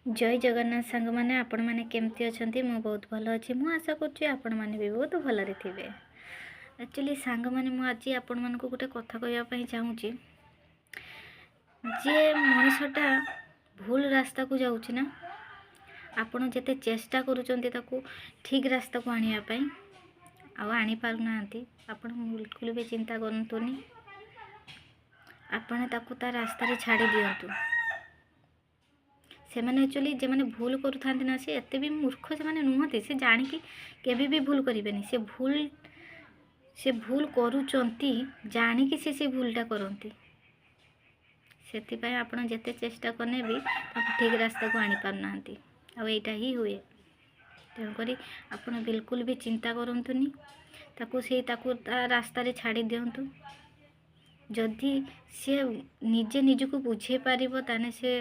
जय जगन्नाथ सांग मैंने आपण मैंने केमती अच्छा मु बहुत भल अच्छी मुझे आशा करुँच आपण मैंने भी बहुत भलरे थे। एक्चुअली सांग मैंने मुझे आपण मान गोटे कथा कहवाई चाहूँगी जे मनीषटा भूल रास्ता को जाऊँच ना आपण जिते चेष्टा करूँ ठीक रास्ता को आने आनी पारना आपण बिल्कुल भी चिंता करतुनि आपण ताकू ता रास्ता छाड़ी दिंतु। से मैंने एक्चुअली जो मैंने भूल करूँ ना सी एत भी मूर्ख से मैंने नुहति से जाणिकी केबी भी भूल करें से भूल करुँचंती जाणिकी से भूलटा करती से आपड़ जिते चेष्टा करने भी ठीक रास्ता को आनी पारना आईटा ही हुए। तेणुक आप बिल्कुल भी चिंता करतुनि ताकू रास्तार छाड़ी दिंतु। जदि सी निजे निजको बुझे पारिबो ताने से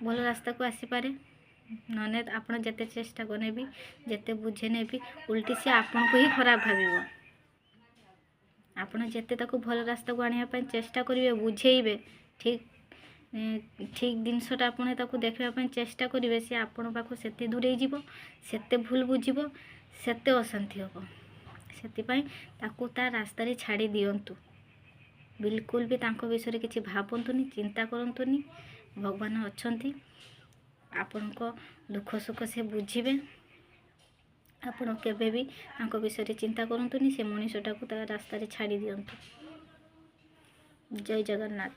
भल रास्ता को आसीपे नने आप जिते चेष्टा करने भी जिते बुझेने भी उल्टी सी आपन को ही खराब भाव। आपड़ जिते भल रास्ता को आने चेष्टा करेंगे बुझेबे ठीक ठीक जिनसटा आपने देखापी चेष्टा करेंगे सी आपण पाख से दूरे से भूल बुझब से अशांति हम से रास्तार छाड़ी दिंतु। बिल्कुल भी तांको विषय किसी भावतुनि चिंता करतुनि भगवान अच्छी आपण को दुख सुख से बुझे आपण केबे भी तांको विषय चिंता करतुनि से मनीषटा को रास्तार छाड़ी दिंतु। जय जगन्नाथ।